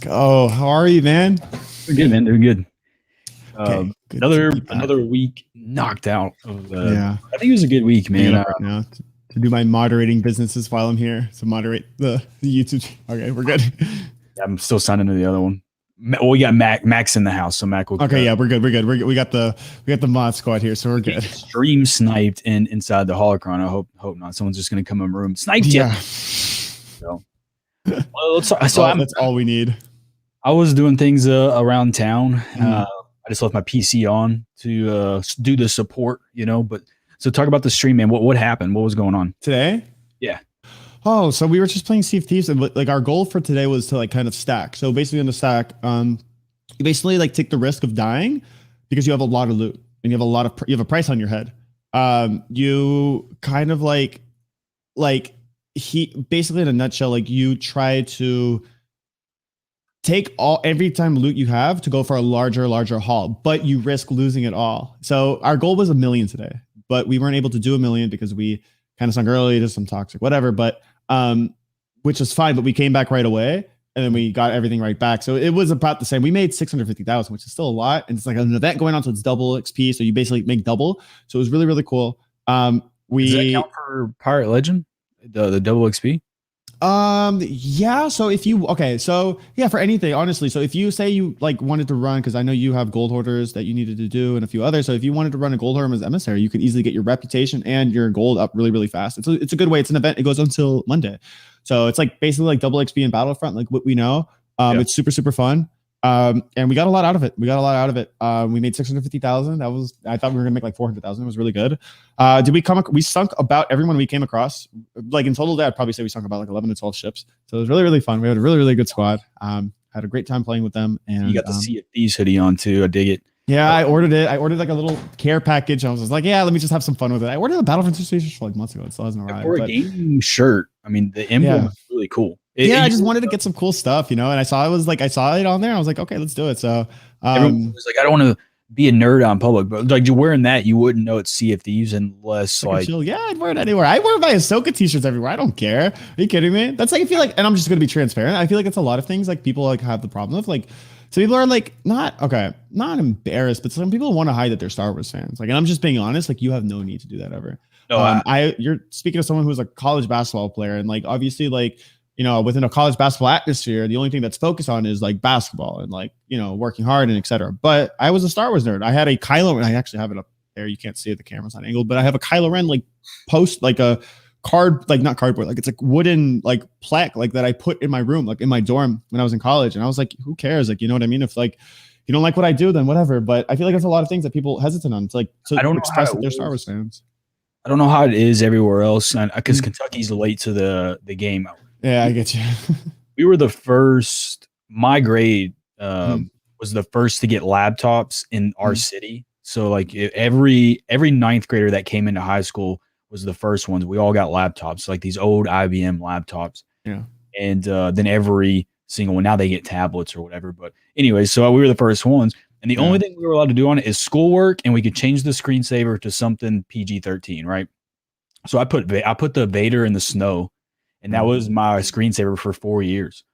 go. How are you, man? Doing good, man. Doing good. Okay, good to Another be back. another week knocked out. Yeah, I think it was a good week, bring it man. up right now to do my moderating businesses while I'm here. So moderate the YouTube. Okay, we're good. I'm still signing to the other one. Well, we got Max in the house, so Mac will. Okay, yeah, we're good. We're good. We got the mod squad here, so we're good. Stream sniped inside the Holocron. I hope not. Someone's just gonna come in the room sniped Yeah. you. So, That's all we need. I was doing things around town. I just left my PC on to do the support, But so talk about the stream, man. What happened? What was going on Today? Yeah. Oh, so we were just playing Sea of Thieves, and like our goal for today was to like kind of stack. So basically, on the stack, you basically like take the risk of dying because you have a lot of loot and you have a price on your head. You kind of like he basically in a nutshell, like you try to take every time loot you have to go for a larger haul, but you risk losing it all. So our goal was 1 million today, but we weren't able to do 1 million because we kind of sunk early to some toxic whatever, but which is fine, but we came back right away and then we got everything right back. So it was about the same. We made 650,000, which is still a lot. And it's like an event going on, so it's double XP. So you basically make double. So it was really, really cool. Does that count for Pirate Legend? The double XP? Yeah. So for anything, honestly. So if you say you like wanted to run, because I know you have gold hoarders that you needed to do and a few others. So if you wanted to run a gold hoarder as emissary, you could easily get your reputation and your gold up really, really fast. It's a good way. It's an event. It goes until Monday. So it's like basically like double XP in Battlefront, like what we know. It's super, super fun. And we got a lot out of it. We made 650,000. I thought we were gonna make like 400,000. It was really good. We sunk about everyone we came across. Like in total, I'd probably say we sunk about like 11 to 12 ships. So it was really, really fun. We had a really, really good squad. Had a great time playing with them. And you got the Sea of Thieves hoodie on too. I dig it. Yeah, I ordered it. I ordered like a little care package. I was just like, yeah, let me just have some fun with it. I ordered the Battlefront station for like months ago. It still hasn't arrived. For a gaming shirt, I mean, the emblem is really cool. I just wanted to get some cool stuff, and I saw it on there. I was like, okay, let's do it. So everyone was like, I don't want to be a nerd on public, but like you're wearing that, you wouldn't know it's Sea of Thieves unless like chill. Yeah, I'd wear it anywhere. I wear my Ahsoka t-shirts everywhere. I don't care. Are you kidding me? That's like I feel like, and I'm just gonna be transparent. I feel like it's a lot of things like people like have the problem of like. So people are like not embarrassed, but some people want to hide that they're Star Wars fans. Like, and I'm just being honest. Like, you have no need to do that ever. No, you're speaking to someone who's a college basketball player, and like obviously, like within a college basketball atmosphere, the only thing that's focused on is like basketball and like working hard and etc. But I was a Star Wars nerd. I had a Kylo, and I actually have it up there. You can't see it; the camera's not angled, but I have a Kylo Ren like post like a card, like not cardboard, like it's like wooden like plaque like that I put in my room, like in my dorm when I was in college. And I was like, who cares? Like, you know what I mean? If like you don't like what I do, then whatever. But I feel like there's a lot of things that people hesitant on. It's like I don't express that they're Star Wars fans. I don't know how it is everywhere else because Kentucky's late to the game. Yeah, I get you. We were the first. My grade was the first to get laptops in our city. So like every ninth grader that came into high school was the first ones. We all got laptops, like these old IBM laptops. Yeah. And then every single one, now they get tablets or whatever. But anyway, so we were the first ones. And the only thing we were allowed to do on it is schoolwork, and we could change the screensaver to something PG-13, right? So I put the Vader in the snow, and that was my screensaver for 4 years.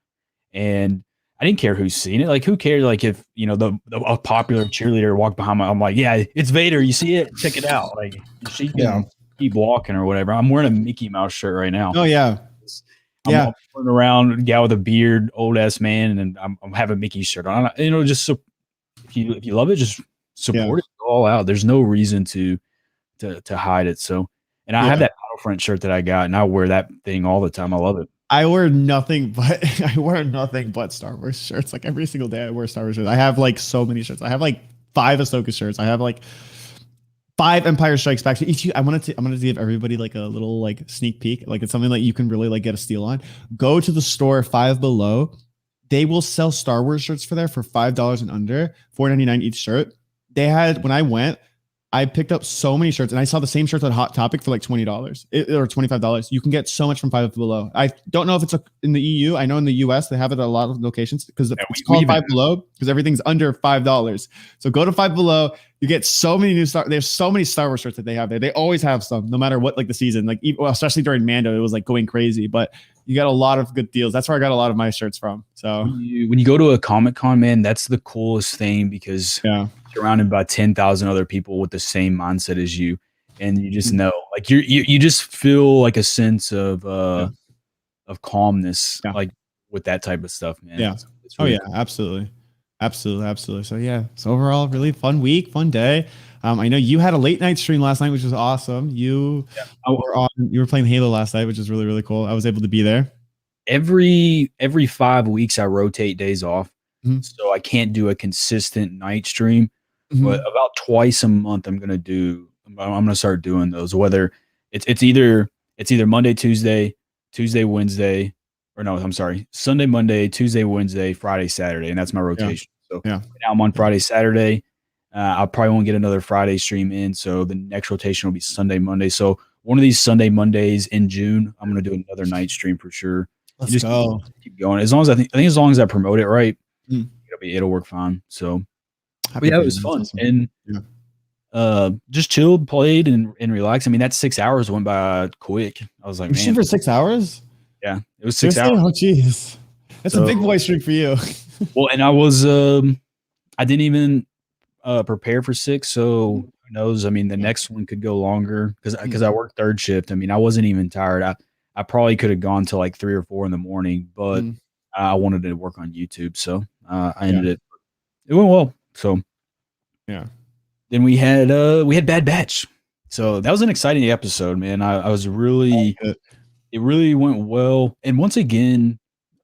And I didn't care who's seen it. Like, who cares? Like, if a popular cheerleader walked behind me, I'm like, yeah, it's Vader. You see it? Check it out. Like, she can keep walking or whatever. I'm wearing a Mickey Mouse shirt right now. Oh yeah, I'm running around, a guy with a beard, old ass man, and I'm having Mickey shirt on. Just so if you love it, just support it all out. There's no reason to hide it. So, and I have that Battlefront shirt that I got, and I wear that thing all the time. I love it. I wear nothing but Star Wars shirts. Like every single day, I wear Star Wars shirts. I have like so many shirts. I have like 5 Ahsoka shirts. I have like 5 Empire Strikes Back. So I'm gonna give everybody like a little like sneak peek. Like it's something that you can really like get a steal on. Go to the store Five Below. They will sell Star Wars shirts for $5 and under, $4.99 each shirt. They had when I went, I picked up so many shirts, and I saw the same shirts at Hot Topic for like $20 or $25. You can get so much from Five Below. I don't know if it's in the EU. I know in the US they have it at a lot of locations because it's called Five Below because everything's under $5. So go to Five Below. You get so many there's so many Star Wars shirts that they have there. They always have some, no matter what, like the season, like especially during Mando, it was like going crazy, but you got a lot of good deals. That's where I got a lot of my shirts from. So when you go to a Comic-Con, man, that's the coolest thing because yeah, surrounded by 10,000 other people with the same mindset as you. And you just Mm. know, like you just feel like a sense of calmness, Yeah. like with that type of stuff, man. Yeah. It's really cool. Absolutely. Absolutely. So yeah, so overall, really fun week, fun day. I know you had a late night stream last night, which was awesome. You were playing Halo last night, which is really, really cool. I was able to be there. Every 5 weeks I rotate days off. Mhm. So I can't do a consistent night stream, but Mhm. about twice a month I'm gonna start doing those. Whether it's either Monday, Tuesday, Wednesday, or no, I'm sorry, Sunday, Monday, Tuesday, Wednesday, Friday, Saturday, and that's my rotation. So Yeah. now I'm on Friday, Saturday. I probably won't get another Friday stream in, so the next rotation will be Sunday, Monday. So one of these Sunday Mondays in June, I'm gonna do another night stream for sure. Let's go. Keep going. As long as I think as long as I promote it right, Mm. it'll work fine. So Happy yeah, for it you. was That's fun. awesome. And just chilled, played, and relaxed. I mean, that 6 hours went by quick. I was like, You're man, for 6 hours? Yeah, it was 6 Seriously? hours. Oh, jeez. That's a big boy streak for you. Well, and I was I didn't even prepare for 6, so who knows? I mean, the next one could go longer because I worked third shift. I mean, I wasn't even tired. I probably could have gone till like 3 or 4 in the morning, but I wanted to work on YouTube, so I ended it. It went well. So yeah. Then we had Bad Batch. So that was an exciting episode, man. I was really it really went well. And once again,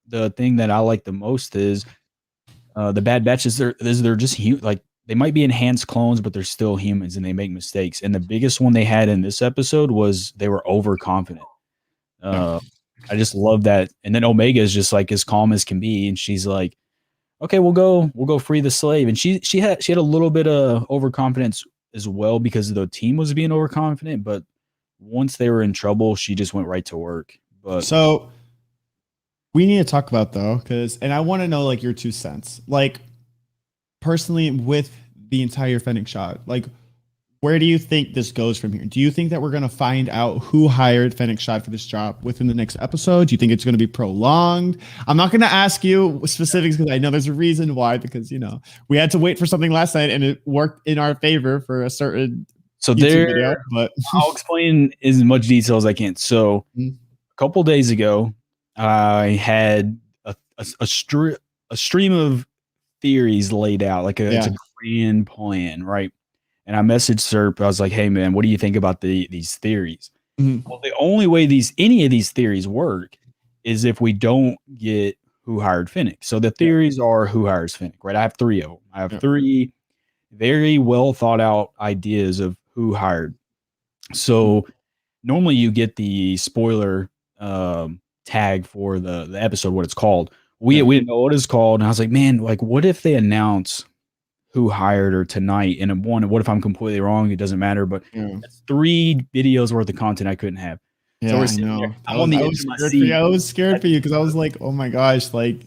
the thing that I like the most is the Bad Batch they're just like they might be enhanced clones, but they're still humans and they make mistakes. And the biggest one they had in this episode was they were overconfident. I just love that. And then Omega is just like as calm as can be, and she's like, "Okay, we'll go free the slave." And she had a little bit of overconfidence as well because the team was being overconfident, but once they were in trouble, she just went right to work. But so we need to talk about though, and I want to know like your 2 cents. Like personally with the entire Fennec shot, like where do you think this goes from here? Do you think that we're going to find out who hired Fennec Shad for this job within the next episode? Do you think it's going to be prolonged? I'm not going to ask you specifics because I know there's a reason why, because, we had to wait for something last night and it worked in our favor for a certain YouTube video. But I'll explain as much detail as I can. So a couple days ago, I had a stream of theories laid out, like it's a grand plan, right? And I messaged Serp. I was like, "Hey, man, what do you think about these theories?" Well, the only way any of these theories work is if we don't get who hired Fennec. So the theories are who hires Fennec, right? I have 3 of them. I have 3 very well thought out ideas of who hired. So normally you get the spoiler tag for the episode, what it's called. We didn't know what it's called, and I was like, "Man, like, what if they announce who hired her tonight?" And what if I'm completely wrong? It doesn't matter, but that's 3 videos worth of content I couldn't have. Yeah, so I know. I'm on the edge of my seat. I was scared for you because I was like, oh my gosh, like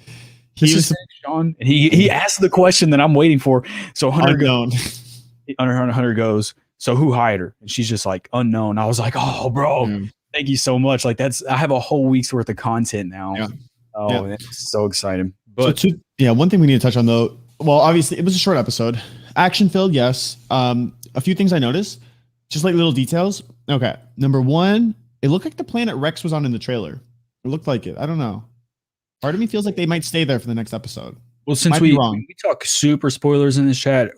he was Sean, and he asked the question that I'm waiting for. So Hunter goes, "So who hired her?" And she's just like, "Unknown." I was like, "Oh, bro, thank you so much." Like I have a whole week's worth of content now. It's so exciting. But one thing we need to touch on though. Well, obviously it was a short episode, action filled. Yes. A few things I noticed, just like little details. Okay. Number 1, it looked like the planet Rex was on in the trailer. It looked like it. I don't know. Part of me feels like they might stay there for the next episode. Well, since we talk super spoilers in this chat,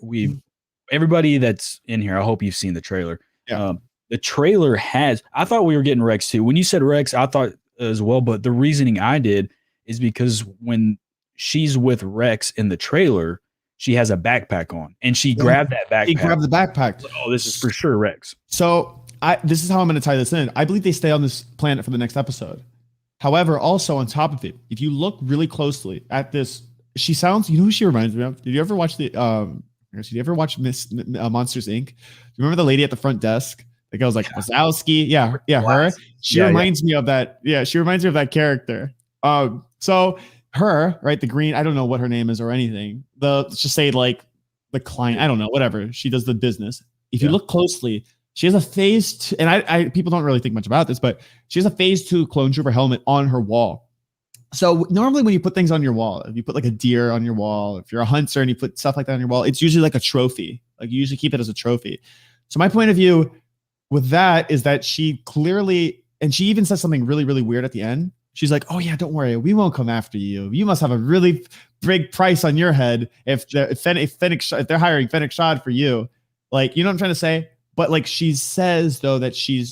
everybody that's in here, I hope you've seen the trailer. Yeah. The trailer I thought we were getting Rex too. When you said Rex, I thought as well, but the reasoning I did is because when she's with Rex in the trailer, she has a backpack on, and she grabbed that backpack. He grabbed the backpack. Oh, this is for sure Rex. So this is how I'm going to tie this in. I believe they stay on this planet for the next episode. However, also on top of it, if you look really closely at this, she sounds. You know who she reminds me of? Did you ever watch Did you ever watch Monsters Inc? Do you remember the lady at the front desk? The girl was like Wazowski. Yeah, her. She reminds me of that. Yeah, she reminds me of that character. So her, right, the green, I don't know what her name is or anything. Let's just say like the client. I don't know, whatever. She does the business. If you Yeah. look closely, she has a phase 2, and I people don't really think much about this, but she has a phase 2 clone trooper helmet on her wall. So normally when you put things on your wall, if you put like a deer on your wall, if you're a hunter and you put stuff like that on your wall, it's usually like a trophy. Like you usually keep it as a trophy. So my point of view with that is that she clearly, and she even says something really, really weird at the end. She's like, "Oh yeah, don't worry, we won't come after you. You must have a really big price on your head if they're hiring Fennec Shad for you." Like, you know what I'm trying to say? But like she says though that she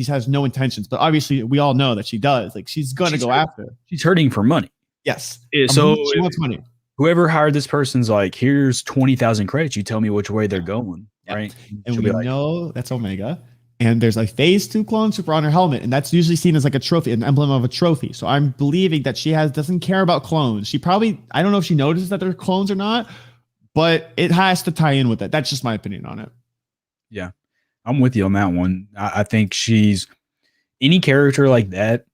has no intentions, but obviously we all know that she does. Like she's gonna go after. She's hurting for money. Yes. So She wants money. Whoever hired this person's like, here's 20,000 credits. You tell me which way they're going, right? And we know that's Omega. And there's a phase 2 clone trooper on her helmet, and that's usually seen as like a trophy, an emblem of a trophy. So I'm believing that she doesn't care about clones. She probably, I don't know if she notices that they're clones or not, but it has to tie in with it. That's just my opinion on it. Yeah, I'm with you on that one. I think she's any character like that.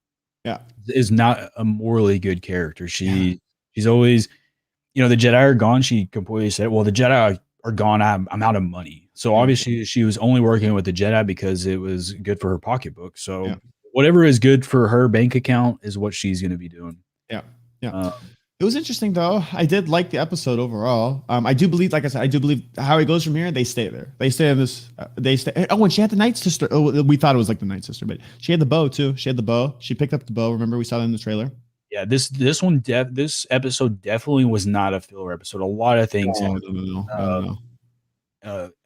Yeah, is not a morally good character. She's always, the Jedi are gone. She completely said, "Well, the Jedi are gone. I'm out of money." So obviously, she was only working with the Jedi because it was good for her pocketbook. So whatever is good for her bank account is what she's going to be doing. Yeah. It was interesting though. I did like the episode overall. I do believe, like I said, how it goes from here. They stay there. They stay in this. They stay. Oh, and she had the Night Sister. Oh, we thought it was like the Night Sister, but she had the bow too. She had the bow. She picked up the bow. Remember, we saw that in the trailer. Yeah, this episode definitely was not a filler episode. A lot of things.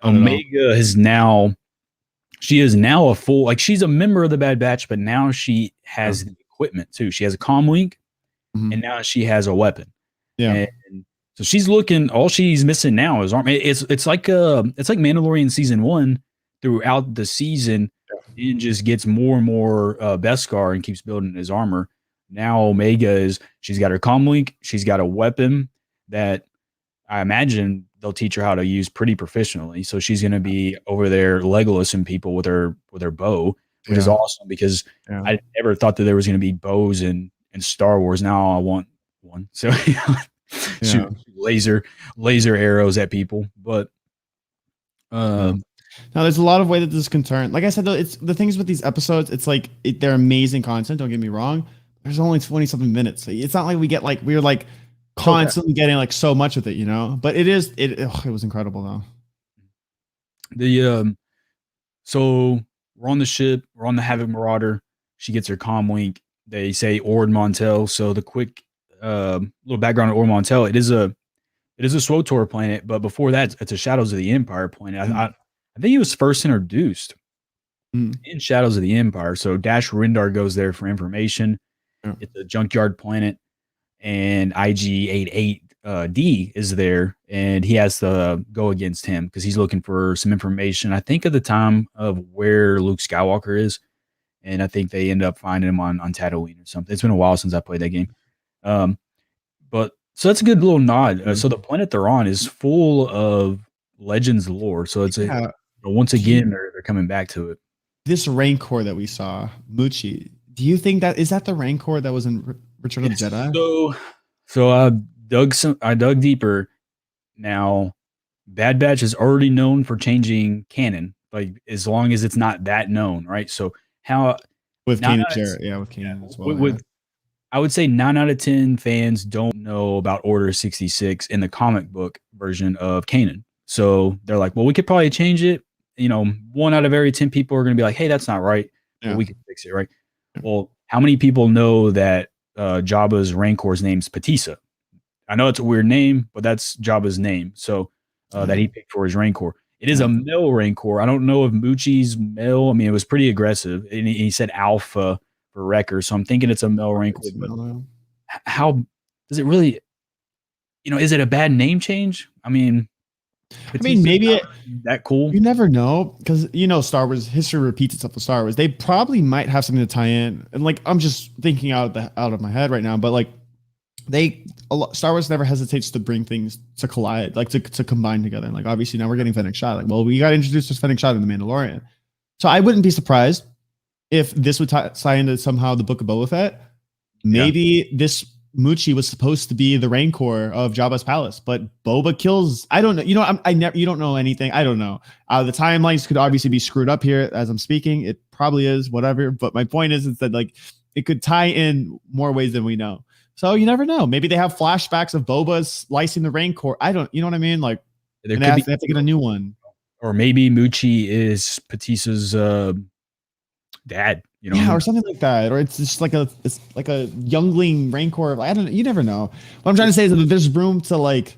Omega is now. She is now a full, like she's a member of the Bad Batch, but now she has the equipment too. She has a comm link. And now she has a weapon. Yeah. And so she's looking, all she's missing now is armor. It's like Mandalorian season 1 throughout the season. It just gets more and more Beskar and keeps building his armor. Now Omega she's got her comm link. She's got a weapon that I imagine they'll teach her how to use pretty proficiently. So she's going to be over there Legolas and people with her bow, which is awesome because I never thought that there was going to be bows in Star Wars. Now I want one. So shoot laser arrows at people. But now there's a lot of way that this can turn. Like I said, though, it's the things with these episodes, it's like they're amazing content, don't get me wrong. There's only 20 something minutes. So it's not like we're like constantly getting like so much with it, but it was incredible though. So we're on the ship, we're on the Havoc Marauder. She gets her comm link. They say Ord Mantell. So the quick little background on Ord Mantell, it is a SWTOR planet, but before that, it's a Shadows of the Empire planet. I think it was first introduced in Shadows of the Empire. So Dash Rendar goes there for information. It's a junkyard planet, and IG-88D is there, and he has to go against him because he's looking for some information. I think at the time of where Luke Skywalker is. And I think they end up finding him on Tatooine or something. It's been a while since I played that game. But so that's a good little nod. So the planet they're on is full of Legends lore. So it's once again, they're coming back to it. This Rancor that we saw, Muchi, do you think is that the Rancor that was in Return of the Jedi? So I dug deeper. Now, Bad Batch is already known for changing canon, like as long as it's not that known, right? So with Kanan Jarrett, with Kanan as well. I would say 9 out of 10 fans don't know about Order 66 in the comic book version of Kanan. So they're like, well, we could probably change it. 1 out of every 10 people are going to be like, hey, that's not right. But we can fix it, right? Well, how many people know that Jabba's Rancor's name's Patissa? I know it's a weird name, but that's Jabba's name. So that he picked for his Rancor. It is a male Rancor. I don't know if Muchi's male. I mean, it was pretty aggressive. And he said alpha for Wrecker. So I'm thinking it's a male Rancor. But how does it really, is it a bad name change? I mean, maybe that cool. You never know because, Star Wars history repeats itself with Star Wars. They probably might have something to tie in. And like, I'm just thinking out of my head right now, but like, Star Wars never hesitates to bring things to collide, like to combine together. And like obviously now we're getting Fennec Shad. Like, well, we got introduced to Fennec Shad in The Mandalorian, so I wouldn't be surprised if this would tie into somehow the Book of Boba Fett. Maybe this Muchi was supposed to be the Rancor of Jabba's palace, but Boba kills. I don't know. You know, I never. You don't know anything. I don't know. The timelines could obviously be screwed up here as I'm speaking. It probably is, whatever. But my point is that like it could tie in more ways than we know. So you never know. Maybe they have flashbacks of Boba slicing the Rancor. I don't. You know what I mean? Like, There and could be, they have to get a new one. or maybe Muchi is Patisa's dad. You know, Yeah, or something like that, or it's just like a youngling Rancor. I don't know. You never know. What I'm trying to say is that there's room to like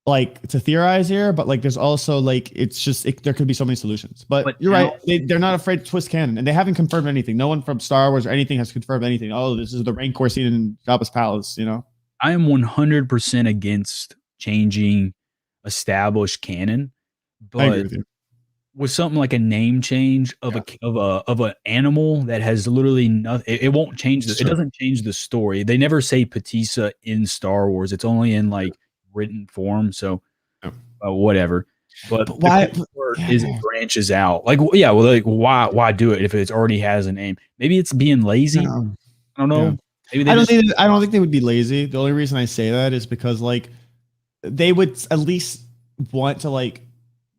to theorize here, but like there's also like it's just there could be so many solutions. But you're right. They're not afraid to twist canon, and they haven't confirmed anything. No one from Star Wars or anything has confirmed anything. Oh, this is the Rancor scene in Jabba's palace. You know, I am 100% against changing established canon, I agree but with you. with something like a name change of of an animal that has literally nothing, it won't change the. It doesn't change the story. They never say Patisa in Star Wars. It's only in like written form. So whatever. But But why? the cool part is it branches out. Like well, like why do it if it already has a name? Maybe it's being lazy. I don't know. Yeah. Maybe I don't think they would be lazy. The only reason I say that is because like they would at least want to like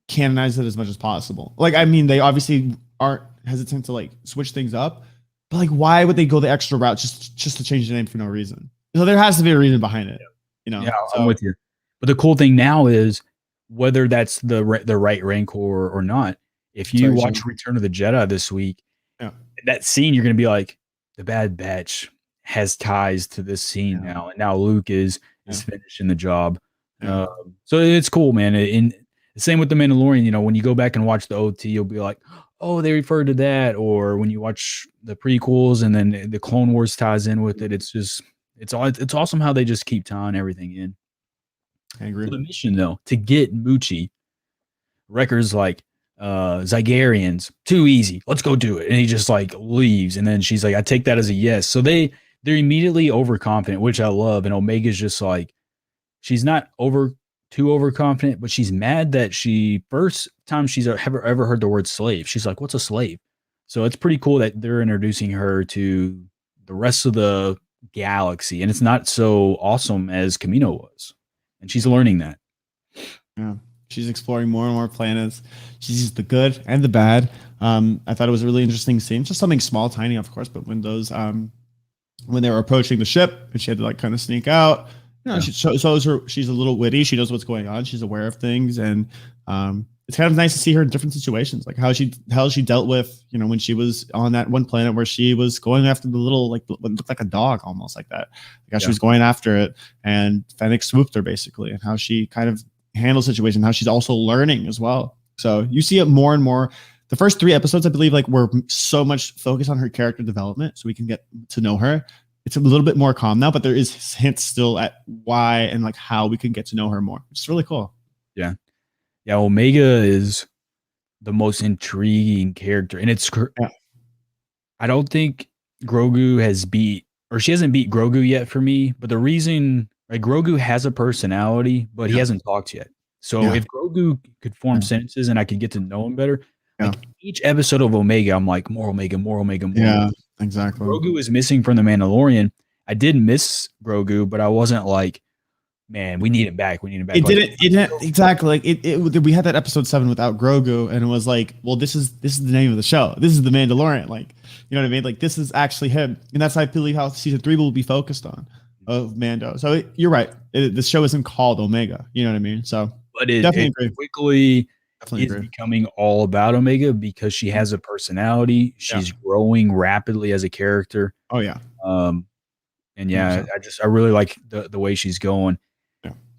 canonize it as much as possible. Like, I mean, they obviously aren't hesitant to like switch things up, but like, why would they go the extra route just to change the name for no reason? So there has to be a reason behind it. You know? Yeah, I'm with you. But the cool thing now is whether that's the right Rancor or not. If you watch Return of the Jedi this week, that scene you're gonna be like, the Bad Batch has ties to this scene now, and now Luke is finishing the job. So it's cool, man. And same with the Mandalorian. You know, when you go back and watch the OT, you'll be like, oh, they referred to that. Or when you watch the prequels and then the Clone Wars ties in with it, it's awesome how they just keep tying everything in. I agree. For the mission though, to get Muchi, Wrecker's like, Zygarians, too easy. Let's go do it. And he just like leaves. And then she's like, I take that as a yes. So they're immediately overconfident, which I love. And Omega's just like, she's not too overconfident, but she's mad that first time she's ever heard the word slave. She's like, what's a slave? So it's pretty cool that they're introducing her to the rest of the galaxy. And it's not so awesome as Camino was. And she's learning that. Yeah. She's exploring more and more planets. She sees the good and the bad. I thought it was a really interesting scene. Just something small, tiny, of course, but when they were approaching the ship and she had to like kind of sneak out, you know, she's a little witty. She knows what's going on. She's aware of things. And it's kind of nice to see her in different situations, like how she dealt with, you know, when she was on that one planet where she was going after the little, like what looked like a dog, almost like that. Like how she was going after it and Fennec swooped her basically, and how she kind of handle situation, how she's also learning as well. So you see it more and more. The first 3 episodes, I believe, like were so much focused on her character development, so we can get to know her. It's a little bit more calm now, but there is hints still at why and like how we can get to know her more. It's really cool. Yeah, Omega is the most intriguing character, and I don't think Grogu she hasn't beat Grogu yet for me. But the reason, like, Grogu has a personality, but he hasn't talked yet. So if Grogu could form sentences and I could get to know him better, like each episode of Omega, I'm like, more Omega, more Omega, more. Yeah, Omega. exactly. Grogu is missing from the Mandalorian. I did miss Grogu, but I wasn't like, man, we need him back. We need him back. It didn't exactly like it. We had that episode 7 without Grogu, and it was like, well, this is the name of the show. This is the Mandalorian. Like, you know what I mean? Like, this is actually him, and that's I believe how season 3 will be focused on of Mando. So you're right. The show isn't called Omega. You know what I mean? So, but it quickly is becoming all about Omega because she has a personality. She's growing rapidly as a character. Oh yeah. And yeah, I really like the way she's going.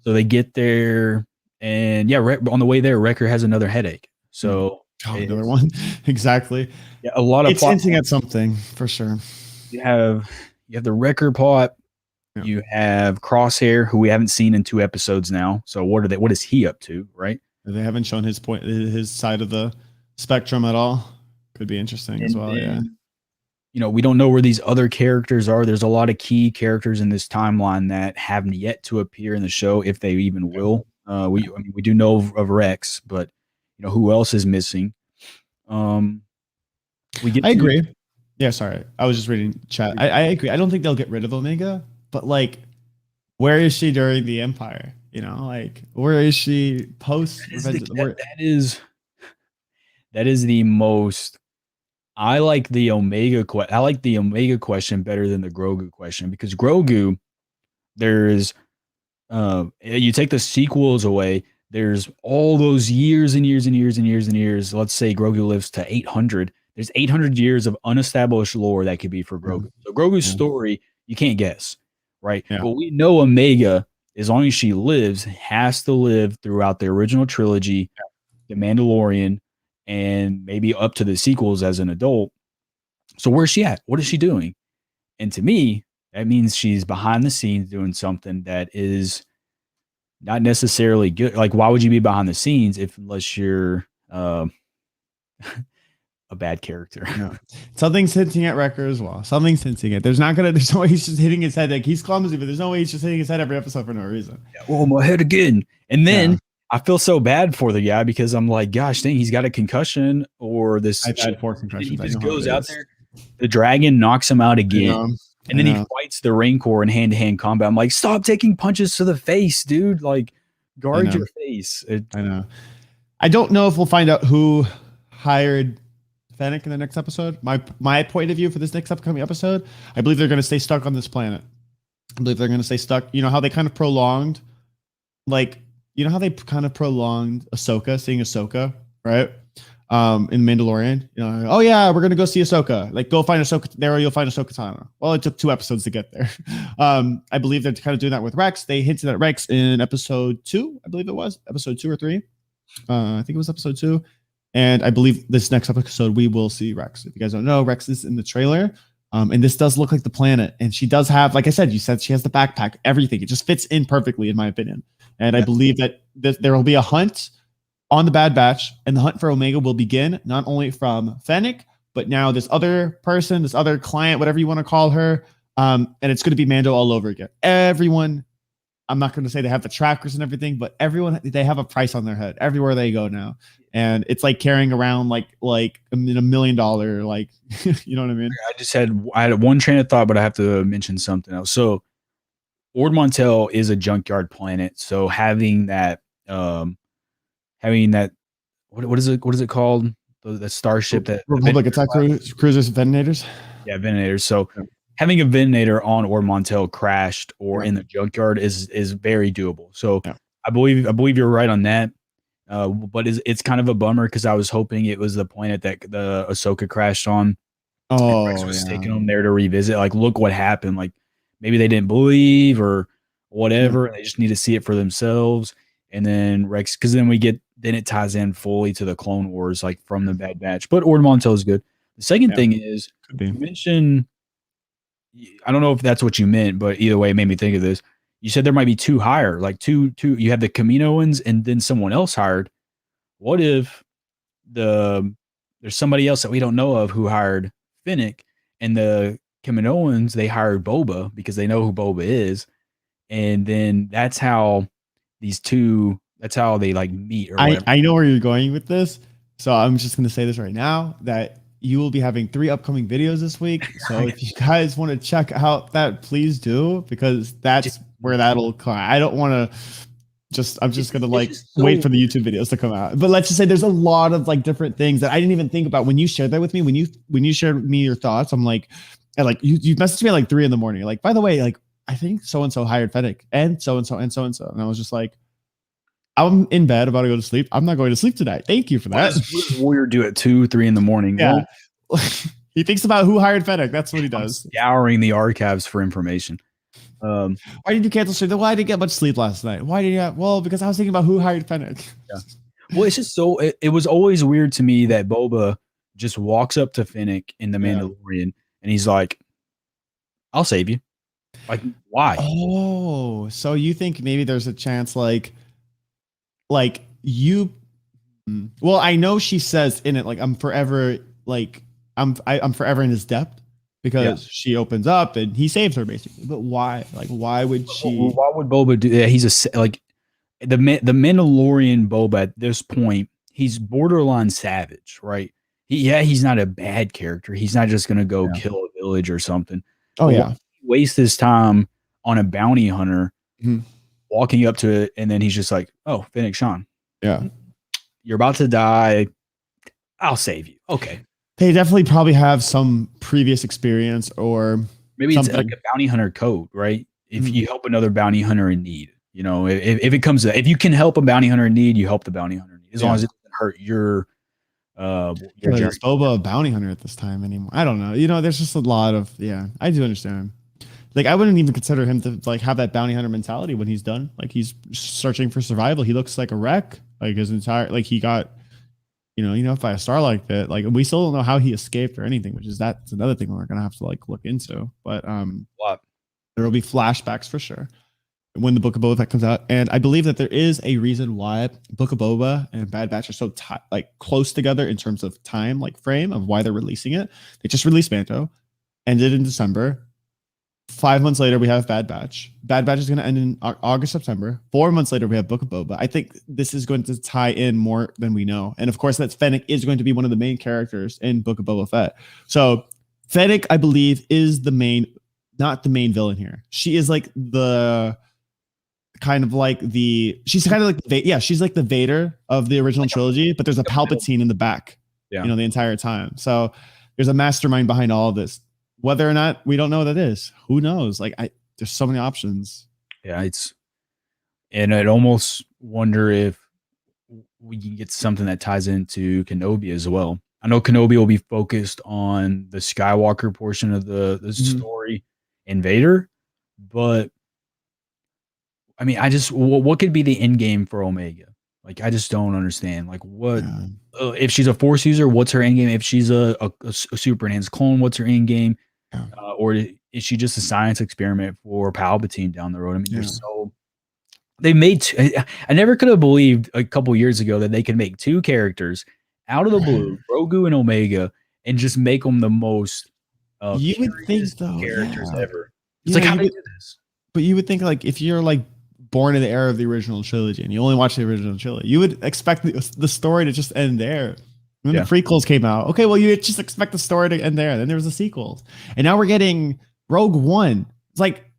So they get there, and on the way there, Wrecker has another headache. So another one, exactly. Yeah, a lot of it's hinting at something for sure. You have the Wrecker plot. Yeah. You have Crosshair, who we haven't seen in 2 episodes now. So what is he up to, right? They haven't shown his side of the spectrum at all. Could be interesting as well. Yeah. You know, we don't know where these other characters are. There's a lot of key characters in this timeline that haven't yet to appear in the show, if they even will. We do know of Rex, but you know who else is missing. I agree. Yeah, sorry. I was just reading chat. I agree. I don't think they'll get rid of Omega, but like, where is she during the Empire? You know, like where is she post That is the, Revenge of the that, Where? that is the most. I like the I like the Omega question better than the Grogu question because Grogu, there's you take the sequels away, there's all those years and years and years and years and years. Let's say Grogu lives to 800. There's 800 years of unestablished lore that could be for Yeah, Grogu. So Grogu's yeah, story, you can't guess, right? yeah. But we know Omega, as long as she lives, has to live throughout the original trilogy, The Mandalorian, and maybe up to the sequels as an adult. So where's she at? What is she doing? And to me, that means she's behind the scenes doing something that is not necessarily good. Like, why would you be behind the scenes if unless you're a bad character? No. Something's hinting at Wrecker as well. Something's hinting at. There's no way he's just hitting his head. Like he's clumsy, but there's no way he's just hitting his head every episode for no reason. Oh, my head again. And Yeah. then I feel so bad for the guy because I'm like, gosh, dang, he's got a concussion or this. I've had 4 And then he concussions. I just know how goes it out is. there. The dragon knocks him out I again. know. And then he fights the Rancor in hand-to-hand combat. I'm like, stop taking punches to the face, dude. Like, guard your face. I know. I don't know if we'll find out who hired Fennec in the next episode. My point of view for this next upcoming episode, I believe they're going to stay stuck on this planet. I believe they're going to stay stuck. You know how they kind of prolonged, like, you know how they kind of prolonged Ahsoka, seeing Ahsoka, right? In Mandalorian, you know, oh yeah, we're gonna go see Ahsoka. Like, go find Ahsoka there, you'll find Ahsoka Tano. Well, it took 2 episodes to get there. I believe they're kind of doing that with Rex. They hinted at Rex in episode 2, I believe it was episode 2 or 3. I think it was episode 2. And I believe this next episode we will see Rex. If you guys don't know, Rex is in the trailer. And this does look like the planet. And she does have, like I said, you said she has the backpack, everything. It just fits in perfectly, in my opinion. And I believe that there will be a hunt on the Bad Batch, and the hunt for Omega will begin not only from Fennec, but now this other person, this other client, whatever you want to call her. And it's going to be Mando all over again. Everyone, I'm not going to say they have the trackers and everything, but everyone, they have a price on their head everywhere they go now. And it's like carrying around like $1 million, like, you know what I mean? I had one train of thought, but I have to mention something else. So Ord Mantell is a junkyard planet. So having that, what is it called? The starship that Republic attack cruisers, ventinators. Yeah, ventinators. So having a ventilator on Ord Mantell crashed or in the junkyard is very doable. So I believe you're right on that. But it's kind of a bummer because I was hoping it was the planet that the Ahsoka crashed on. Oh, Rex was taking them there to revisit. Like, look what happened. Like, maybe they didn't believe or whatever. They just need to see it for themselves. And then Rex, because then it ties in fully to the Clone Wars, like from the Bad Batch. But Ord Mantell is good. The second thing is, you mentioned, I don't know if that's what you meant, but either way, it made me think of this. You said there might be 2 higher, like two. You have the Kaminoans and then someone else hired. What if there's somebody else that we don't know of who hired Fennec, and the Kaminoans, they hired Boba because they know who Boba is, and then that's how they like meet or whatever. I know where you're going with this, so I'm just going to say this right now that you will be having 3 upcoming videos this week. So if you guys want to check out that, please do, because that's where that'll come. I don't want to I'm just going to wait for the YouTube videos to come out. But let's just say there's a lot of like different things that I didn't even think about when you shared that with me. When you shared with me your thoughts, I'm like, you messaged me at like 3 a.m. Like, by the way, like, I think so-and-so hired Fennec and so-and-so and so-and-so. And I was just like, I'm in bed about to go to sleep. I'm not going to sleep tonight. Thank you for that. What does Warrior do at 2, 3 a.m? Yeah. Well, he thinks about who hired Fennec. That's what he does. Scouring the archives for information. Why did you cancel sleep? Why did you get much sleep last night? Why did you? Well, because I was thinking about who hired Fennec. Yeah. Well, it's just so it was always weird to me that Boba just walks up to Fennec in the Mandalorian and he's like, "I'll save you." Like, why? Oh, so you think maybe there's a chance like you? Well, I know she says in it like I'm forever I'm forever in his debt. Because she opens up and he saves her basically. But why? Like, why would she? Why would Boba do that? He's like the Mandalorian Boba at this point. He's borderline savage, right? He's not a bad character. He's not just gonna go kill a village or something. Oh but waste his time on a bounty hunter, Mhm. walking up to it, and then he's just like, "Oh, Fennec Shan, Yeah. you're about to die. I'll save you." Okay, They definitely probably have some previous experience or maybe it's like something. a bounty hunter code, right? If Mhm. you help another bounty hunter in need, if it comes to, if you can help a bounty hunter in need, you help the bounty hunter in need, as long Yeah. as it doesn't hurt your Really, journey. is Boba a bounty hunter at this time anymore? I don't know. There's just a lot of, yeah, I do understand. Like, I wouldn't even consider him to like have that bounty hunter mentality when he's done. Like, he's searching for survival. He looks like a wreck. Like his entire, like he got, by a star like that. Like, we still don't know how he escaped or anything, which is that's another thing we're gonna have to like look into. But Lot. there will be flashbacks for sure when the Book of Boba Fett comes out, and I believe that there is a reason why Book of Boba and Bad Batch are so like close together in terms of time, like frame of why they're releasing it. They just released Mando, ended in December. 5 months later, we have Bad Batch. Bad Batch is going to end in August, September. 4 months later, we have Book of Boba. I think this is going to tie in more than we know, and of course, that Fennec is going to be one of the main characters in Book of Boba Fett. So Fennec, I believe, is not the main villain here. She is like the she's kind of like she's like the Vader of the original trilogy, but there's a Palpatine in the back, Yeah. the entire time. So there's a mastermind behind all of this. Whether or not, we don't know what that is. Who knows? Like, there's so many options. Yeah, and I'd almost wonder if we can get something that ties into Kenobi as well. I know Kenobi will be focused on the Skywalker portion of the story and Vader, but I mean, what could be the end game for Omega? Like, I just don't understand. Like, what if she's a Force user? What's her end game? If she's a super enhanced clone, what's her end game? Yeah. Or is she just a science experiment for Palpatine down the road? I mean, Yeah. they made. I never could have believed a couple years ago that they could make two characters out of the blue, Grogu and Omega, and just make them the most You would think, though, characters yeah. ever. It's like, how they do this? But you would think, like, if you're like born in the era of the original trilogy and you only watch the original trilogy, you would expect the story to just end there. When the prequels came out, okay, well, you just expect the story to end there. Then there was the sequels, and now we're getting Rogue One. It's like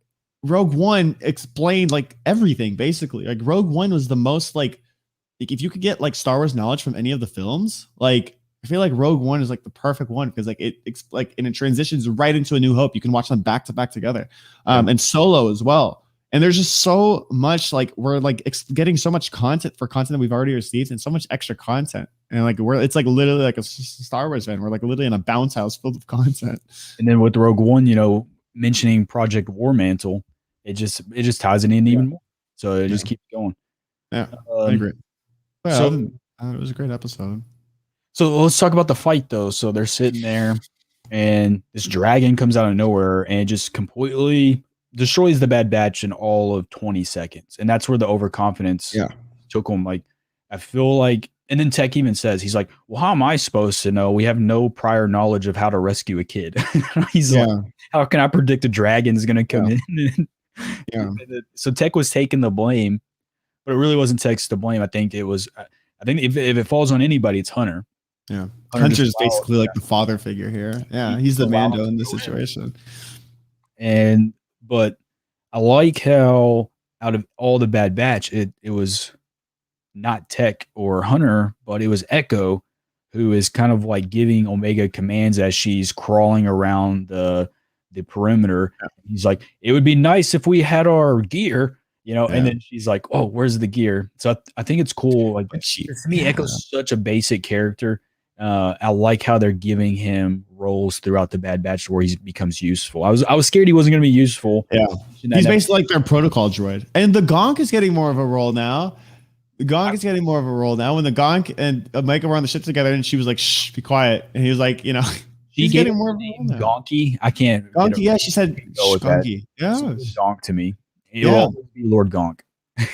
Rogue One explained like everything basically. Like, Rogue One was the most like if you could get like Star Wars knowledge from any of the films, like I feel like Rogue One is like the perfect one because like it's like, and it transitions right into A New Hope. You can watch them back to back together, and Solo as well. And there's just so much, like, we're like getting so much content that we've already received, and so much extra content. And like it's like literally like a Star Wars fan. We're like literally in a bounce house filled with content. And then with Rogue One, mentioning Project War Mantle, it just ties it in even more. So it just keeps going. Yeah, I agree. Yeah, So it was a great episode. So let's talk about the fight though. So they're sitting there, and this dragon comes out of nowhere and just completely destroys the Bad Batch in all of 20 seconds. And that's where the overconfidence took him. Like, I feel like, and then Tech even says, he's like, well, how am I supposed to know? We have no prior knowledge of how to rescue a kid. He's like, how can I predict a dragon's going to come in? So Tech was taking the blame, but it really wasn't Tech's to blame. I think if it falls on anybody, it's Hunter. Yeah. Hunter's basically like the father figure here. Yeah. He's the Mando in this situation. But I like how out of all the Bad Batch, it was not Tech or Hunter, but it was Echo, who is kind of like giving Omega commands as she's crawling around the perimeter. He's like, it would be nice if we had our gear, and then she's like, oh, where's the gear? So I think it's cool. Like, to me, Echo's such a basic character. I like how they're giving him roles throughout the Bad Batch where he becomes useful. I was scared he wasn't going to be useful. Yeah, he's basically like their protocol droid, and the Gonk is getting more of a role now. When the Gonk and Omega were on the ship together, and she was like, "Shh, be quiet," and he was like, he's getting more of a role now. Gonky, I can't. Gonky, yeah, she said Gonky. Yeah, Gonk to me. It'll always be Lord Gonk.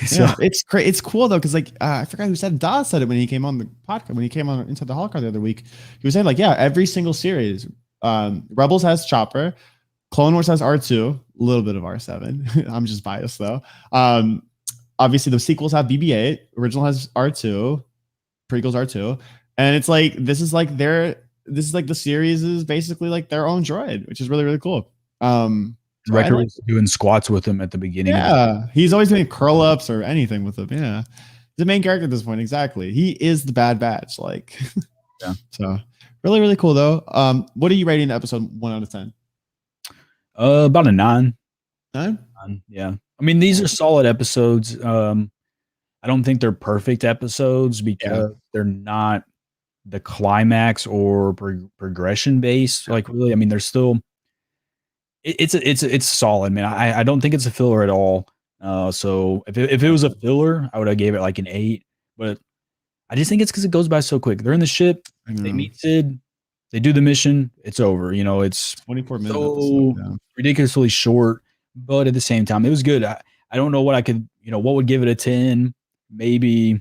So it's great. It's cool though, because like I forgot who said. Dawes said it when he came on the podcast, when he came on into the Holocron the other week. He was saying like, yeah, every single series, Rebels has Chopper, Clone Wars has R2, a little bit of R7. I'm just biased though. Obviously the sequels have BB-8, original has R2, prequels R2, and it's like this is like the series is basically like their own droid, which is really really cool. So I Wrecker like, was doing squats with him at the beginning of the yeah, he's always doing curl ups or anything with him. Yeah, he's the main character at this point. Exactly, he is the Bad Batch. Like, yeah. so really, really cool though. What are you rating episode 1 out of 10? About a 9. 9? Yeah. I mean, these are solid episodes. I don't think they're perfect episodes Yeah. because they're not the climax or progression based. Like really, I mean, they're still it's solid, man. I don't think it's a filler at all. So if it was a filler, I would have gave it like an 8. But I just think it's because it goes by so quick. They're in the ship, I they know. meet Sid, they do the mission, it's over. You know, it's 24-minute episode. so Yeah. ridiculously short, but at the same time, it was good. I don't know what I could, what would give it a 10. Maybe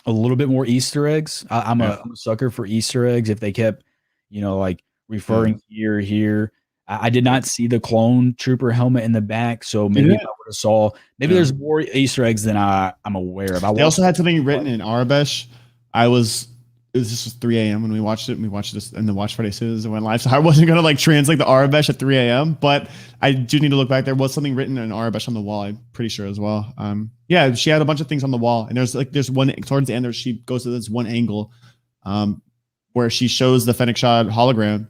a little bit more Easter eggs. Yeah. I'm a sucker for Easter eggs. If they kept, like Yeah. referring here. I did not see the clone trooper helmet in the back, so maybe if Yeah. I would have saw, maybe Yeah. there's more Easter eggs than I'm aware of. They also had something written in Arabish. This was 3 a.m. when we watched it. And we watched this in the watch party as soon as it went live. So I wasn't gonna like translate the Arabish at 3 a.m. But I do need to look back. There was something written in Arabish on the wall. I'm pretty sure as well. Yeah, she had a bunch of things on the wall, and there's one towards the end there. She goes to this one angle, where she shows the Fennec shot hologram,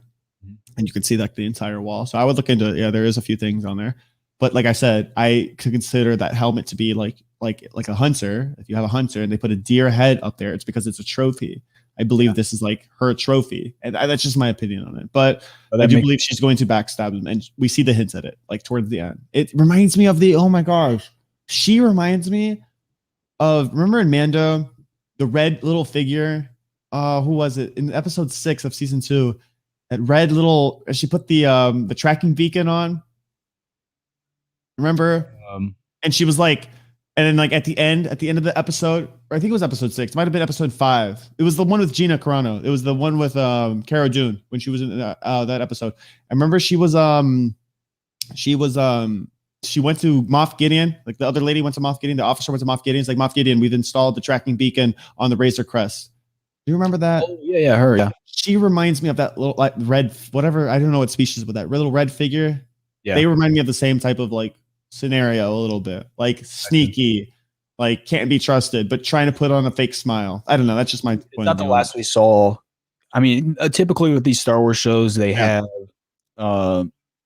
and you can see like the entire wall. So I would look into it. Yeah, there is a few things on there. But like I said, I could consider that helmet to be like a hunter. If you have a hunter and they put a deer head up there, it's because it's a trophy. I believe this is like her trophy, and that's just my opinion on it. But I do believe she's going to backstab him, and we see the hints at it, like towards the end. It reminds me of oh my gosh, she reminds me of, remember in Mando, the red little figure. Who was it in episode 6 of season 2? That red little, she put the tracking beacon on. Remember? And she was like, and then like at the end of the episode, or I think it was episode 6, it might have been episode 5. It was the one with Gina Carano. It was the one with Cara Dune when she was in that episode. I remember she went to Moff Gideon. Like the other lady went to Moff Gideon. The officer went to Moff Gideon. It's like, Moff Gideon, we've installed the tracking beacon on the Razor Crest. Do you remember that? Oh yeah, her. Yeah. She reminds me of that little like red, whatever. I don't know what species, but that little red figure. Yeah. They remind me of the same type of like scenario a little bit, like sneaky, like can't be trusted, but trying to put on a fake smile. I don't know. That's just my point. It's not the last we saw. I mean, typically with these Star Wars shows, they have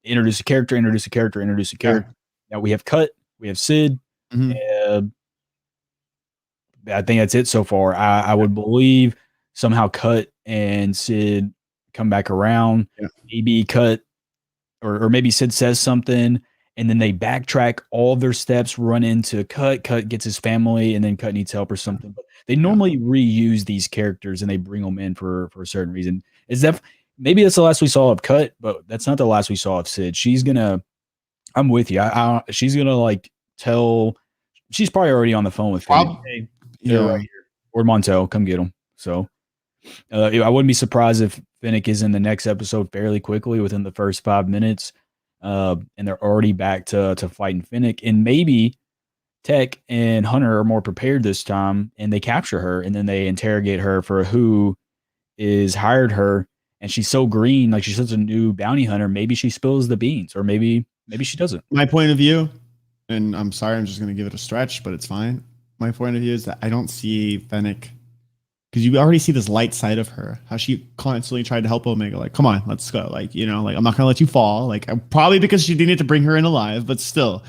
introduce a character. Yeah. Now we have Cut, we have Sid. I think that's it so far. I would believe somehow Cut and Sid come back around. Yeah. Maybe Cut or maybe Sid says something, and then they backtrack all of their steps, run into Cut. Cut gets his family, and then Cut needs help or something. But they normally reuse these characters and they bring them in for a certain reason. Maybe that's the last we saw of Cut, but that's not the last we saw of Sid. I'm with you. She's gonna like tell. She's probably already on the phone with Fennec. Hey, they're right here. Or Montel, come get them. So I wouldn't be surprised if Fennec is in the next episode fairly quickly within the first 5 minutes. And they're already back to fighting Fennec. And maybe Tech and Hunter are more prepared this time, and they capture her, and then they interrogate her for who is hired her. And she's so green, like she's such a new bounty hunter. Maybe she spills the beans, or maybe she doesn't. My point of view, and I'm sorry, I'm just going to give it a stretch, but it's fine. My point of view is that I don't see Fennec, because you already see this light side of her, how she constantly tried to help Omega, like, come on, let's go. Like, like, I'm not going to let you fall. Like, probably because she didn't need to bring her in alive, but still,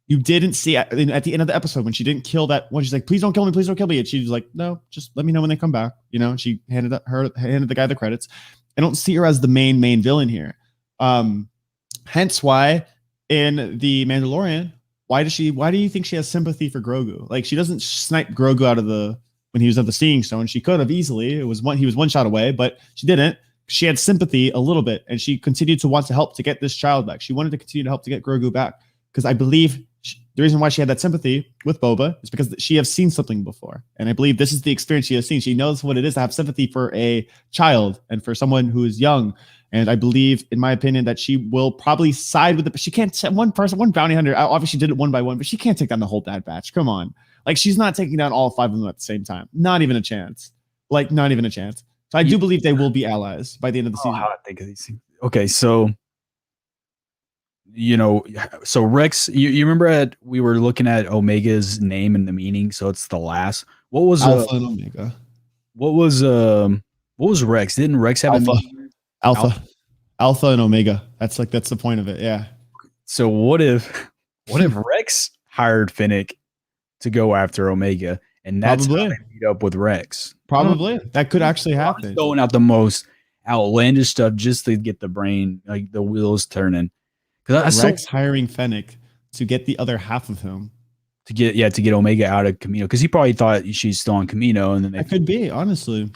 you didn't see at the end of the episode when she didn't kill that one. She's like, please don't kill me. Please don't kill me. And she was like, no, just let me know when they come back. She handed the guy the credits. I don't see her as the main villain here. Hence why in The Mandalorian, why do you think she has sympathy for Grogu? Like, she doesn't snipe Grogu out of when he was at the Seeing Stone. She could have easily. He was one shot away, but she didn't. She had sympathy a little bit, and she continued to want to help to get this child back. She wanted to continue to help to get Grogu back, because I believe the reason why she had that sympathy with Boba is because she has seen something before. And I believe this is the experience she has seen. She knows what it is to have sympathy for a child and for someone who is young. And I believe, in my opinion, that she will probably side with she can't, one bounty hunter, obviously did it one by one, but she can't take down the whole Bad Batch. Come on. Like, she's not taking down all 5 of them at the same time. Not even a chance. Like, not even a chance. So I do believe they will be allies by the end of the season. How I think of these things. Okay, so you know, so Rex, you remember we were looking at Omega's name and the meaning, so it's the last. What was Alpha and Omega. what was what was Rex? Didn't Rex have a Alpha. meaning? Alpha. Alpha and Omega. That's the point of it. Yeah. So what if Rex hired Finnick to go after Omega, and that's how Probably. they meet up with Rex? Probably. That could actually I'm happen. just throwing out the most outlandish stuff just to get the brain, like the wheels turning. Because Rex hiring Fennec to get the other half of him. to get Omega out of Camino, because he probably thought she's still on Camino, and then That could be, honestly.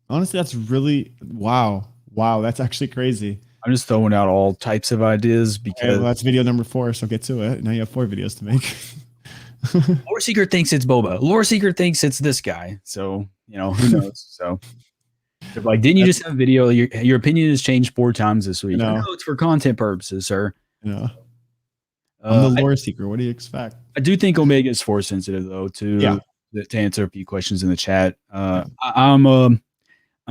Honestly, that's really wow. Wow, that's actually crazy. I'm just throwing out all types of ideas Okay, because well, that's video number 4, so get to it. Now you have 4 videos to make. Lore Seeker thinks it's Boba. Lore Seeker thinks it's this guy. So, who knows? So, they're like, didn't you just have a video? Your opinion has changed 4 times this week. No. No, it's for content purposes, sir. I'm the lore seeker. What do you expect? I do think Omega is force sensitive, though, to answer a few questions in the chat. I'm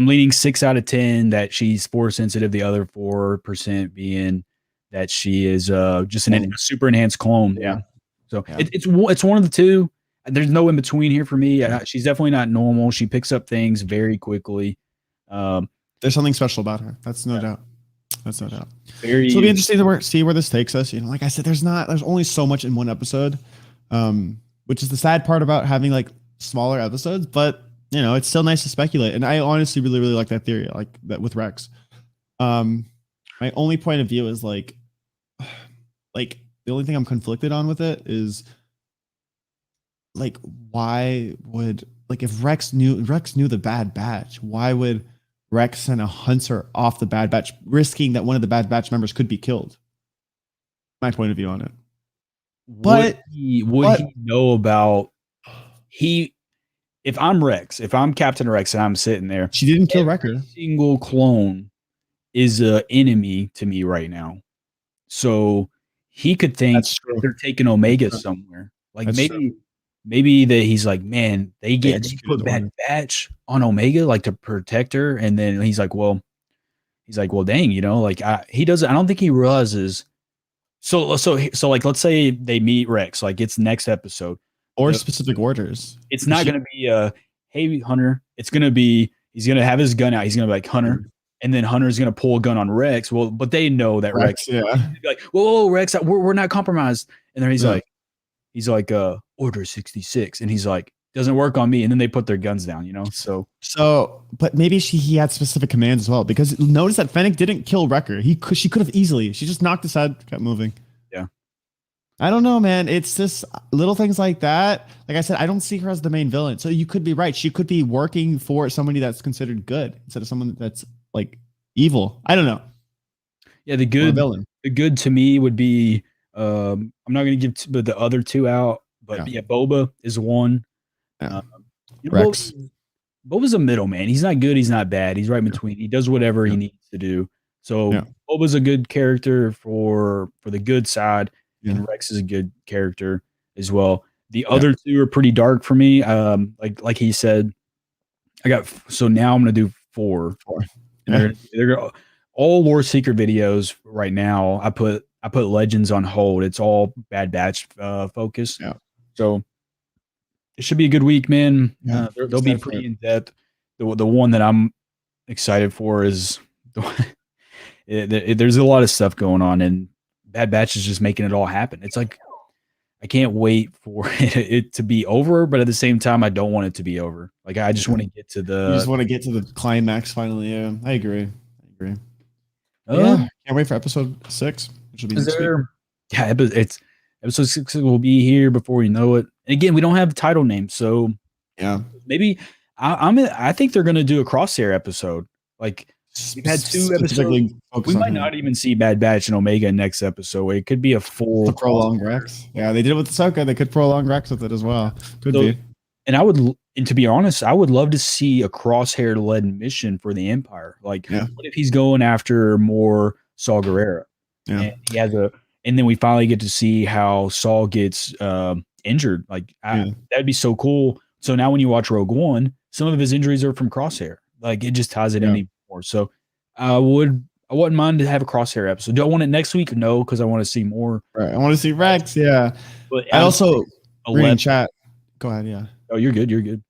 leaning 6 out of 10 that she's force sensitive. The other 4% being that she is just a super enhanced clone. Yeah. So it's one of the two. There's no in between here for me. She's definitely not normal. She picks up things very quickly. There's something special about her. That's no doubt. That's no doubt. So Very, it'll be interesting to see where this takes us. Like I said, there's only so much in one episode, which is the sad part about having like smaller episodes. But it's still nice to speculate. And I honestly really, really like that theory, like that with Rex. My only point of view is like the only thing I'm conflicted on with it is like, why would, like, if Rex knew the Bad Batch, why would Rex send a hunter off the Bad Batch, risking that one of the Bad Batch members could be killed? My point of view on it. But would he know about if I'm Rex, if I'm Captain Rex and I'm sitting there, she didn't kill Wrecker. Single clone is an enemy to me right now. So he could think they're taking Omega somewhere. Like maybe that he's like, man, they put Bad Batch on Omega like to protect her, and then he's like, well, dang, like he doesn't. I don't think he realizes. So like, let's say they meet Rex, like it's next episode or specific orders. It's not going to be hey Hunter. It's going to be he's going to have his gun out. He's going to be like Hunter. And then Hunter's going to pull a gun on Rex. Well, but they know that Rex be like, whoa, Rex, we're not compromised. And then he's like, Order 66. And he's like, doesn't work on me. And then they put their guns down, So, but maybe he had specific commands as well, because notice that Fennec didn't kill Wrecker. She could have easily. She just knocked his head, kept moving. Yeah. I don't know, man. It's just little things like that. Like I said, I don't see her as the main villain. So you could be right. She could be working for somebody that's considered good instead of someone that's like evil. I don't know. Yeah, the good to me would be I'm not going to give the other 2 out, but Boba is one. Rex. Boba's a middleman. He's not good. He's not bad. He's right in between. He does whatever he needs to do. So Boba's a good character for the good side, and Rex is a good character as well. The other 2 are pretty dark for me. Like he said, so now I'm going to do 4. They're all Lore Seeker videos right now. I put Legends on hold. It's all Bad Batch focus. Yeah. So it should be a good week, man. Yeah, they'll be pretty in depth. The one that I'm excited for is there's a lot of stuff going on, and Bad Batch is just making it all happen. It's like I can't wait for it to be over, but at the same time, I don't want it to be over. Like I just want to get to the. You just want to get to the climax finally. Yeah, I agree. Can't wait for episode 6, which will be next week. Yeah, it's episode 6 will be here before you know it. And again, we don't have the title name, so maybe I think they're gonna do a Crosshair episode. Like we've had 2 episodes. We might not even see Bad Batch and Omega next episode. It could be a full prolonged Rex. Yeah, they did it with Ahsoka. They could prolong Rex with it as well. Could be. And to be honest, I would love to see a Crosshair-led mission for the Empire. Like, what if he's going after more Saw Gerrera? Yeah. And and then we finally get to see how Saul gets injured. Like, that'd be so cool. So now when you watch Rogue One, some of his injuries are from Crosshair. Like, it just ties it in even more. So I would I wouldn't mind to have a Crosshair episode. Do I want it next week? No, because I want to see more. Right. I want to see Rex. Yeah. But I out of also reading 11, chat. Go ahead. Yeah. oh, you're good. You're good.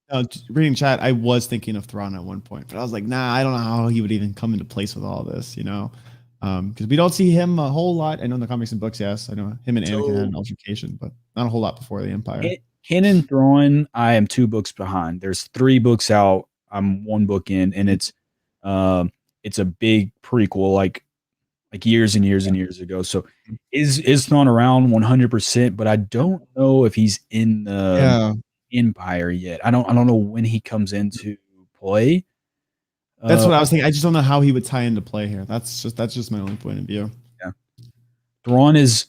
Reading chat, I was thinking of Thrawn at one point, but I was like, nah, I don't know how he would even come into place with all this, because we don't see him a whole lot. I know in the comics and books, yes, I know him and Anakin had an altercation, but not a whole lot before the Empire. Canon Thrawn, I am 2 books behind. There's 3 books out. I'm 1 book in, and it's a big prequel, like years and years and years ago. So is Thrawn around 100%, but I don't know if he's in the Empire yet. I don't know when he comes into play. That's what I was thinking. I just don't know how he would tie into play here. That's just my only point of view. Yeah. Thrawn is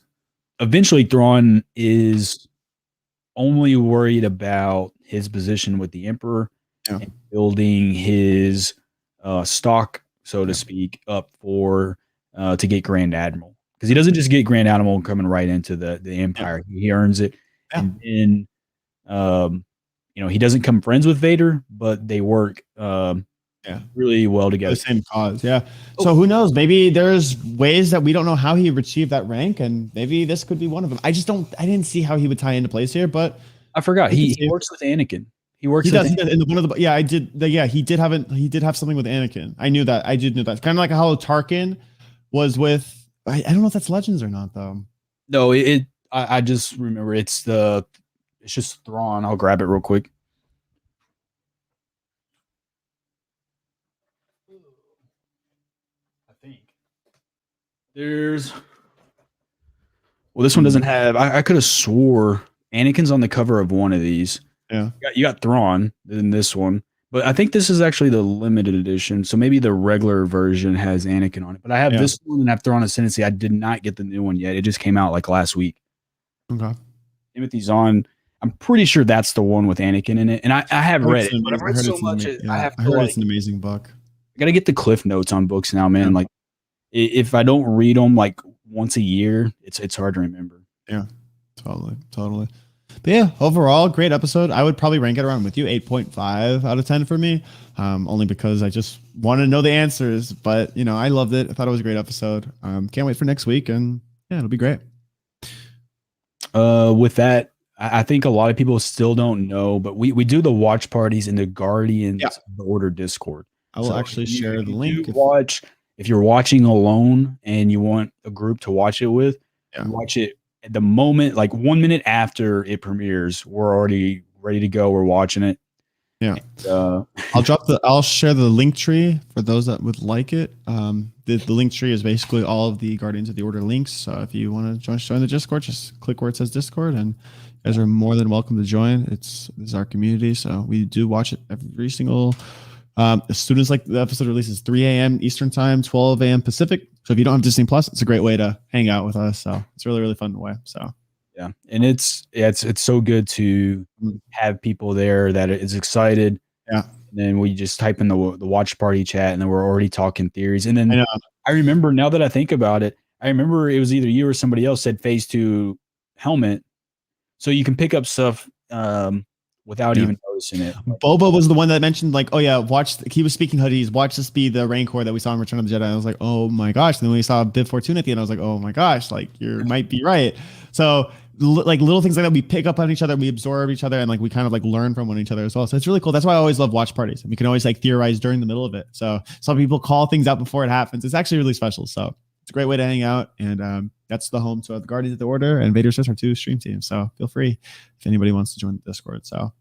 only worried about his position with the Emperor and building his stock, so to speak, up for to get Grand Admiral. Because he doesn't just get Grand Admiral coming right into the Empire. He earns it. And then he doesn't come friends with Vader, but they work really well together. The same cause, yeah. So who knows? Maybe there's ways that we don't know how he achieved that rank, and maybe this could be one of them. I didn't see how he would tie into place here, but I forgot he works with Anakin. He does in one of the I did he did have something with Anakin. I knew that. I did know that. Kind of like how Tarkin was with. I don't know if that's Legends or not though. No, I just remember it's just Thrawn. I'll grab it real quick. I think this one doesn't have. I could have swore Anakin's on the cover of one of these. Yeah, you got Thrawn in this one, but I think this is actually the limited edition. So maybe the regular version has Anakin on it. But I have this one and I have Thrawn Ascendancy. I did not get the new one yet. It just came out like last week. Okay. Timothy Zahn. I'm pretty sure that's the one with Anakin in it, and I have read it. But I've read so much. I heard it's an amazing book. I gotta get the cliff notes on books now, man. Like if I don't read them like once a year, it's hard to remember. Yeah, totally. But yeah, overall, great episode. I would probably rank it around with you, 8.5 out of 10 for me, only because I just want to know the answers. But I loved it. I thought it was a great episode. Can't wait for next week, and yeah, it'll be great. With that, I think a lot of people still don't know, but we do the watch parties in the Guardians of the Order Discord. I will actually share the link. If you're watching alone and you want a group to watch it with, watch it at the moment, like 1 minute after it premieres. We're already ready to go. We're watching it. Yeah. And, I'll share the link tree for those that would like it. The link tree is basically all of the Guardians of the Order links. So if you want to join the Discord, just click where it says Discord, and you guys are more than welcome to join. This is our community. So we do watch it every single. Students like the episode releases 3 a.m. Eastern time, 12 a.m. Pacific. So if you don't have Disney Plus, it's a great way to hang out with us. So it's really, really fun way. So yeah, and it's so good to have people there that is excited. Yeah, and then we just type in the watch party chat, and then we're already talking theories. And then I remember, now that I think about it, I remember it was either you or somebody else said Phase 2 helmet, so you can pick up stuff without even noticing it. Boba was the one that mentioned, like, oh yeah, he was speaking hoodies. Watch this be the Rancor that we saw in Return of the Jedi. And I was like, oh my gosh. And then when we saw Bib Fortuna at the end, I was like, oh my gosh, like you might be right. So like little things like that, we pick up on each other, we absorb each other, and like we kind of like learn from one each other as well. So it's really cool. That's why I always love watch parties. And we can always like theorize during the middle of it. So some people call things out before it happens. It's actually really special. So it's a great way to hang out. And that's the home to the Guardians of the Order and Vader's Sister 2 stream team. So feel free if anybody wants to join the Discord. So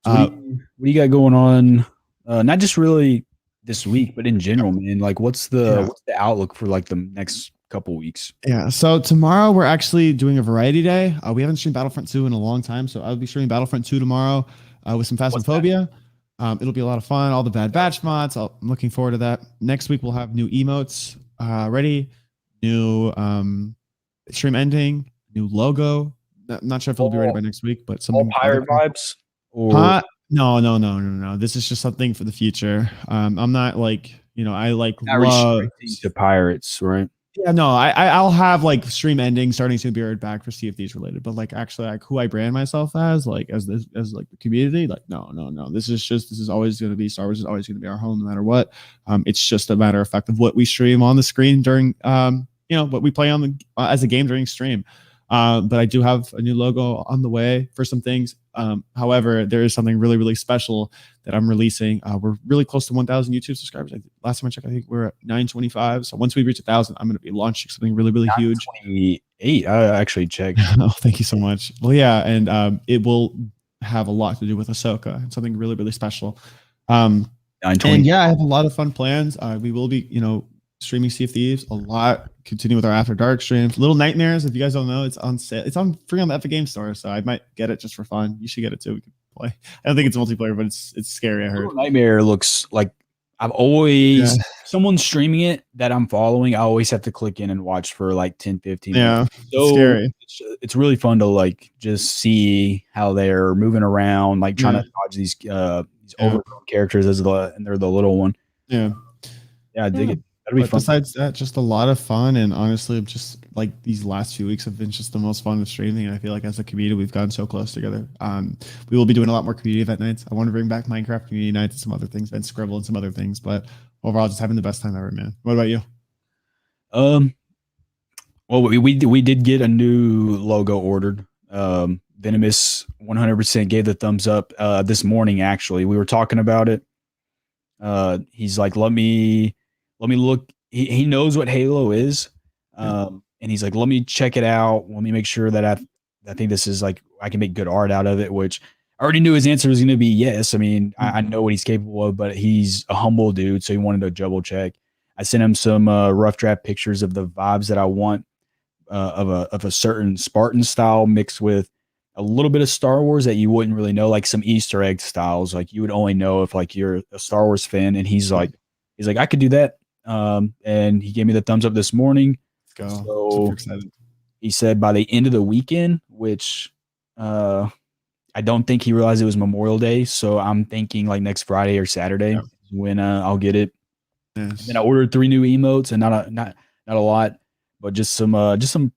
what do you got going on? Not just really this week, but in general, man. Like, what's the outlook for like the next couple weeks? Yeah. So tomorrow we're actually doing a variety day. We haven't streamed Battlefront 2 in a long time, so I'll be streaming Battlefront 2 tomorrow with some Phasmophobia. It'll be a lot of fun. All the Bad Batch mods. I'm looking forward to that. Next week we'll have new emotes ready, new stream ending, new logo. Not sure if it'll be ready by next week, but something. All pirate vibes. No. This is just something for the future. I'm not like, I like not love to pirates, right? Yeah, no, I'll have like stream ending, starting to be right back for CFDs related, but like actually like who I brand myself as, like as this as like the community, like no. This is always going to be Star Wars is always going to be our home no matter what. It's just a matter of fact of what we stream on the screen during what we play on the as a game during stream. But I do have a new logo on the way for some things. However, there is something really, really special that I'm releasing. We're really close to 1,000 YouTube subscribers. Last time I checked, I think we're at 925. So once we reach 1,000, I'm going to be launching something really, really huge. 28. I actually checked. Oh, thank you so much. Well, yeah, and it will have a lot to do with Ahsoka and something really, really special. And yeah, I have a lot of fun plans. We will be, streaming Sea of Thieves a lot. Continue with our After Dark streams. Little Nightmares, if you guys don't know, it's on sale. It's on free on the Epic Game Store, so I might get it just for fun. You should get it too. We can play. I don't think it's multiplayer, but it's scary. I heard. Little Nightmare looks like I've always someone streaming it that I'm following. I always have to click in and watch for like 10, 15 minutes. Yeah, so scary. It's really fun to like just see how they're moving around, like trying to dodge these overgrown characters and they're the little one. Yeah, I dig it. That'll be fun. Besides that, just a lot of fun, and honestly, just like these last few weeks have been just the most fun with streaming. And I feel like as a community, we've gotten so close together. We will be doing a lot more community event nights. I want to bring back Minecraft community nights and some other things, and Scribble and some other things. But overall, just having the best time ever, man. What about you? Well, we did get a new logo ordered. Venomous 100% gave the thumbs up this morning. Actually, we were talking about it. He's like, let me look. He knows what Halo is, and he's like, let me check it out. Let me make sure that I think this is like I can make good art out of it. Which I already knew his answer was going to be yes. I mean, I know what he's capable of, but he's a humble dude, so he wanted to double check. I sent him some rough draft pictures of the vibes that I want of a certain Spartan style mixed with a little bit of Star Wars that you wouldn't really know, like some Easter egg styles, like you would only know if like you're a Star Wars fan. And he's like, I could do that. And he gave me the thumbs up this morning. Let's go. So super excited. He said by the end of the weekend, which I don't think he realized it was Memorial Day. So I'm thinking like next Friday or Saturday when I'll get it. Yes. And I ordered 3 new emotes, and not a lot, but just some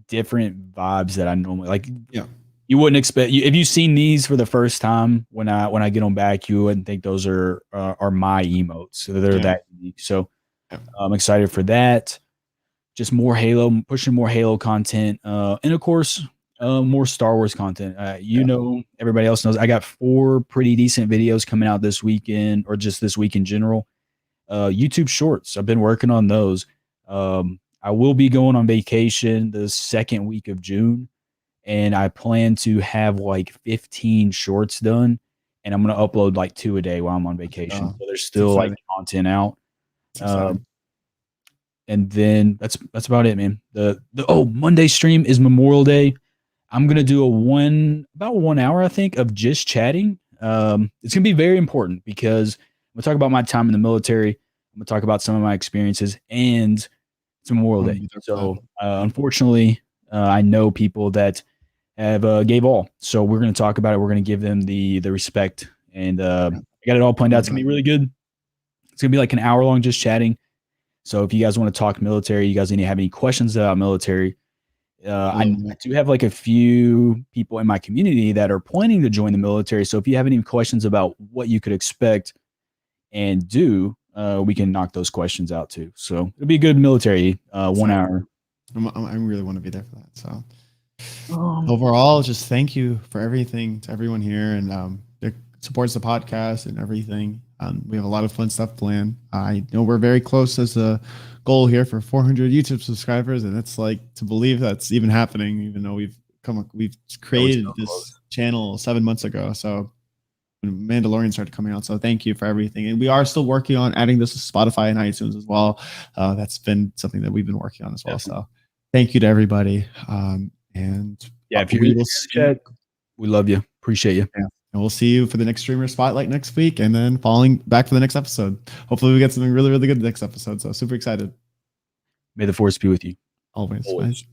different vibes that I normally like. Yeah. You wouldn't expect if you've seen these for the first time when I get them back, you wouldn't think those are my emotes. So they're that unique. So I'm excited for that. Just more Halo, pushing more Halo content, and of course more Star Wars content. Everybody else knows I got 4 pretty decent videos coming out this weekend, or just this week in general. YouTube Shorts. I've been working on those. I will be going on vacation the second week of June, and I plan to have like 15 shorts done, and I'm going to upload like 2 a day while I'm on vacation. So there's still like content out. And then that's about it, man. The Monday stream is Memorial Day. I'm going to do about 1 hour, I think, of just chatting. It's going to be very important because I'm going to talk about my time in the military. I'm going to talk about some of my experiences, and it's Memorial Day. So unfortunately, I know people that have gave all. So we're going to talk about it. We're going to give them the respect, and I got it all planned out. It's going to be really good. It's going to be like an hour long just chatting. So if you guys want to talk military, you guys need to have any questions about military, I do have like a few people in my community that are planning to join the military. So if you have any questions about what you could expect and do, we can knock those questions out too. So it'll be a good military 1 hour. I really want to be there for that. So overall, just thank you for everything to everyone here and that supports the podcast and everything. We have a lot of fun stuff planned. I know we're very close as a goal here for 400 YouTube subscribers, and it's like to believe that's even happening, even though we've created this channel 7 months ago. So when Mandalorian started coming out, so thank you for everything. And we are still working on adding this to Spotify and iTunes as well. That's been something that we've been working on as well. So thank you to everybody. And if you're in the chat, we love you. Appreciate you. Yeah. And we'll see you for the next streamer spotlight next week, and then following back for the next episode. Hopefully we get something really, really good next episode. So super excited. May the force be with you. Always.